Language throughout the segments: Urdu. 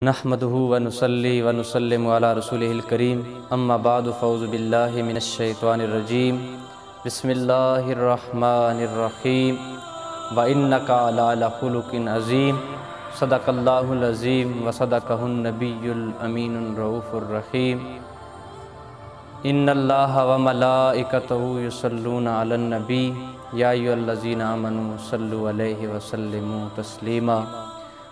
نحمدہ ونصلی ونسلم علی رسولہ الکریم اما بعد فاعوذ باللہ من الشیطان الرجیم بسم اللہ الرحمن الرحیم وَإِنَّكَ عَلَىٰ لَخُلُقٍ عَظِيمٍ صدق اللہ العظیم وصدقہ النبی الامین الرؤوف الرحیم ان اللہ وملائکتہ یصلون علی النبی یا ایھا الذین آمنوا صلوا علیہ وسلموا تسلیما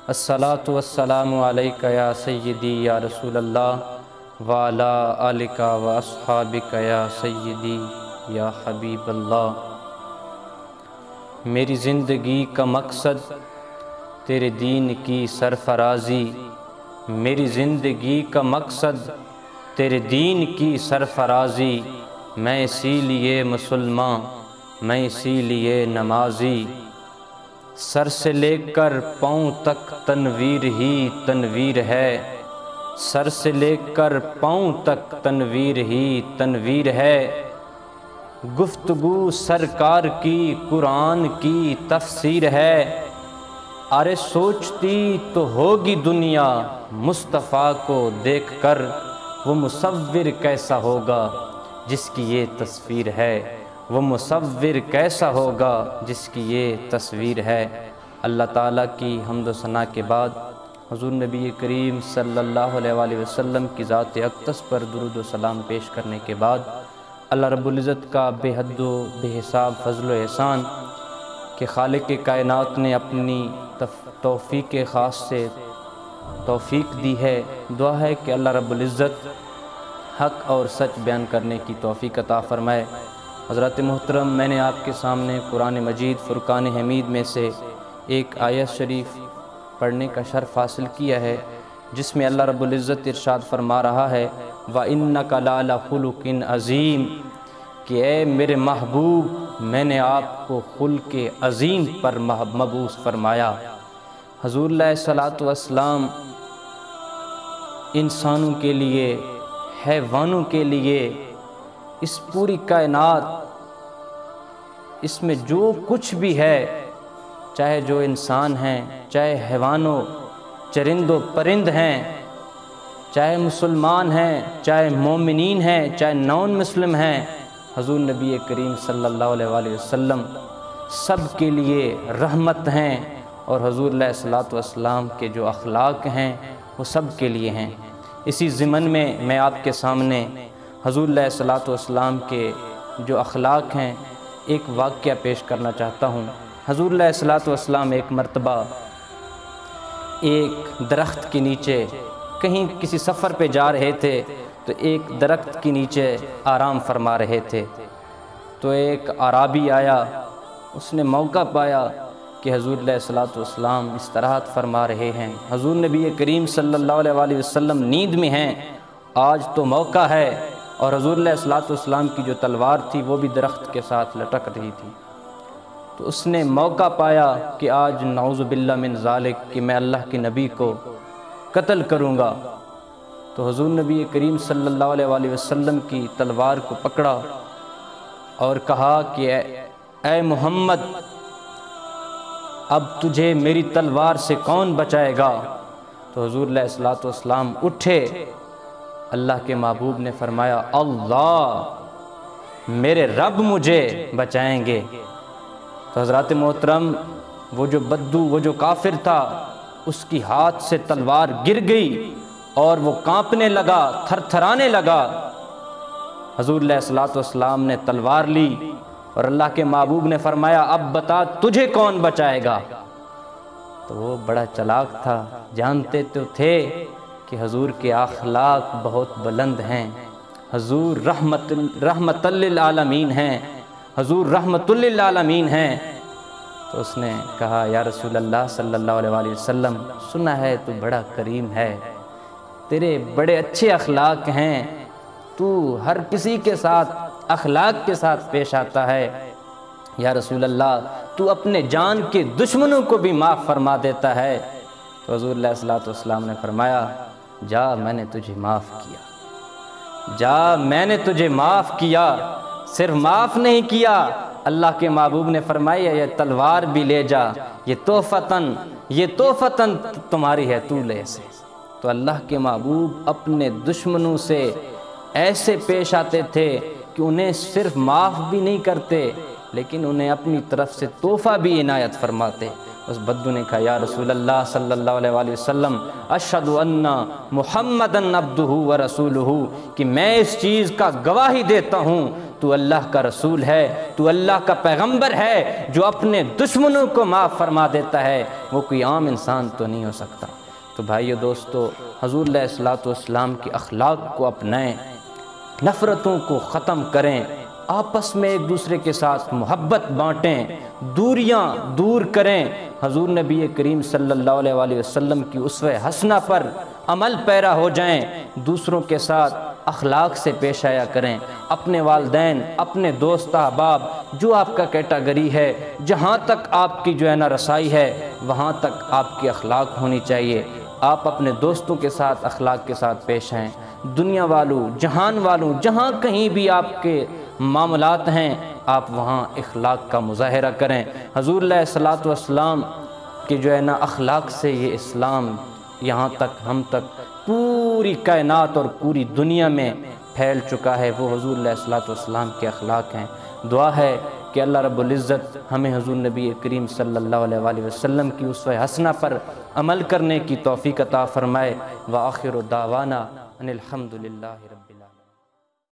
الصلاۃ والسلام علیک یا سیدی یا رسول اللہ وعلی آلک واصحابک یا سیدی یا حبیب اللہ۔ میری زندگی کا مقصد تیرے دین کی سرفرازی، میری زندگی کا مقصد تیرے دین کی سرفرازی، میں اسی لیے مسلمان، میں اسی لیے نمازی، سر سے لے کر پاؤں تک تنویر ہی تنویر ہے، سر سے لے کر پاؤں تک تنویر ہی تنویر ہے، گفتگو سرکار کی قرآن کی تفسیر ہے، ارے سوچتی تو ہوگی دنیا مصطفیٰ کو دیکھ کر وہ مصور کیسا ہوگا جس کی یہ تصویر ہے، وہ مصور کیسا ہوگا جس کی یہ تصویر ہے۔ اللہ تعالیٰ کی حمد و ثنا کے بعد حضور نبی کریم صلی اللہ علیہ وآلہ وسلم کی ذات اقدس پر درود و سلام پیش کرنے کے بعد اللہ رب العزت کا بے حد و بے حساب فضل و احسان کہ خالق کائنات نے اپنی توفیق خاص سے توفیق دی ہے، دعا ہے کہ اللہ رب العزت حق اور سچ بیان کرنے کی توفیق عطا فرمائے۔ حضرات محترم، میں نے آپ کے سامنے قرآن مجید فرقان حمید میں سے ایک آیت شریف پڑھنے کا شرف حاصل کیا ہے، جس میں اللہ رب العزت ارشاد فرما رہا ہے وَإِنَّكَ لَعَلَىٰ خُلُقٍ عَظِيمٍ، کہ اے میرے محبوب میں نے آپ کو خلق عظیم پر مبعوث فرمایا۔ حضور علیہ الصلوۃ والسلام انسانوں کے لیے، حیوانوں کے لیے، اس پوری کائنات، اس میں جو کچھ بھی ہے، چاہے جو انسان ہیں، چاہے حیوانوں چرند و پرند ہیں، چاہے مسلمان ہیں، چاہے مومنین ہیں، چاہے نان مسلم ہیں، حضور نبی کریم صلی اللہ علیہ وآلہ وسلم سب کے لیے رحمت ہیں، اور حضور علیہ الصلوۃ والسلام کے جو اخلاق ہیں وہ سب کے لیے ہیں۔ اسی ضمن میں میں آپ کے سامنے حضور علیہ الصلوۃ والسلام کے جو اخلاق ہیں ایک واقعہ پیش کرنا چاہتا ہوں۔ حضور علیہ الصلوۃ والسلام ایک مرتبہ ایک درخت کے نیچے کہیں کسی سفر پہ جا رہے تھے، تو ایک درخت کے نیچے آرام فرما رہے تھے، تو ایک اعرابی آیا، اس نے موقع پایا کہ حضور علیہ الصلوۃ والسلام استراحت فرما رہے ہیں، حضور نبی کریم صلی اللہ علیہ وآلہ وسلم نیند میں ہیں، آج تو موقع ہے، اور حضور علیہ الصلوۃ والسلام کی جو تلوار تھی وہ بھی درخت کے ساتھ لٹک رہی تھی، تو اس نے موقع پایا کہ آج نعوذ باللہ من ذالک کہ میں اللہ کے نبی کو قتل کروں گا، تو حضور نبی کریم صلی اللہ علیہ وآلہ وسلم کی تلوار کو پکڑا اور کہا کہ اے محمد، اب تجھے میری تلوار سے کون بچائے گا؟ تو حضور علیہ الصلوۃ والسلام اٹھے، اللہ کے محبوب نے فرمایا اللہ، میرے رب مجھے بچائیں گے۔ تو حضرات محترم، وہ جو بدو، وہ جو کافر تھا، اس کی ہاتھ سے تلوار گر گئی اور وہ کانپنے لگا، تھر تھرانے لگا۔ حضور علیہ الصلوۃ والسلام نے تلوار لی اور اللہ کے محبوب نے فرمایا اب بتا تجھے کون بچائے گا؟ تو وہ بڑا چلاک تھا، جانتے تو تھے کہ حضور کے اخلاق بہت بلند ہیں، حضور رحمت للعالمین ہیں، حضور رحمت للعالمین ہیں۔ تو اس نے کہا یا رسول اللہ صلی اللہ علیہ وآلہ وسلم، سنا ہے تو بڑا کریم ہے، تیرے بڑے اچھے اخلاق ہیں، تو ہر کسی کے ساتھ اخلاق کے ساتھ پیش آتا ہے، یا رسول اللہ تو اپنے جان کے دشمنوں کو بھی معاف فرما دیتا ہے۔ تو حضور علیہ الصلوۃ والسلام نے فرمایا جا، میں نے تجھے معاف کیا، جا میں نے تجھے معاف کیا، صرف معاف نہیں کیا، اللہ کے محبوب نے فرمایا یہ تلوار بھی لے جا، یہ تحفتاً تمہاری ہے، تو لے سے۔ تو اللہ کے محبوب اپنے دشمنوں سے ایسے پیش آتے تھے کہ انہیں صرف معاف بھی نہیں کرتے لیکن انہیں اپنی طرف سے تحفہ بھی عنایت فرماتے۔ اس بدو نے کہا یا رسول اللہ صلی اللہ علیہ وآلہ وسلم اشہد ان محمدً عبدہ ورسولہ، کہ میں اس چیز کا گواہی دیتا ہوں تو اللہ کا رسول ہے، تو اللہ کا پیغمبر ہے جو اپنے دشمنوں کو معاف فرما دیتا ہے، وہ کوئی عام انسان تو نہیں ہو سکتا۔ تو بھائیو دوستو، حضور علیہ الصلوۃ والسلام کی اخلاق کو اپنائیں، نفرتوں کو ختم کریں، آپس میں ایک دوسرے کے ساتھ محبت بانٹیں، دوریاں دور کریں، حضور نبی کریم صلی اللہ علیہ وآلہ وسلم کی اسوہ حسنہ پر عمل پیرا ہو جائیں، دوسروں کے ساتھ اخلاق سے پیش آیا کریں، اپنے والدین، اپنے دوست احباب، جو آپ کا کیٹاگری ہے، جہاں تک آپ کی جو ہے نا رسائی ہے وہاں تک آپ کی اخلاق ہونی چاہیے۔ آپ اپنے دوستوں کے ساتھ اخلاق کے ساتھ پیش آئیں، دنیا والوں، جہان والوں، جہاں کہیں بھی آپ کے معاملات ہیں آپ وہاں اخلاق کا مظاہرہ کریں۔ حضور علیہ الصلوۃ والسلام کے جو ہے نا اخلاق سے یہ اسلام یہاں تک ہم تک پوری کائنات اور پوری دنیا میں پھیل چکا ہے، وہ حضور علیہ الصلوۃ والسلام کے اخلاق ہیں۔ دعا ہے کہ اللہ رب العزت ہمیں حضور نبی کریم صلی اللہ علیہ وآلہ وسلم کی اسوہ حسنہ پر عمل کرنے کی توفیق عطا فرمائے۔ وآخر دعوانا ان الحمد للہ۔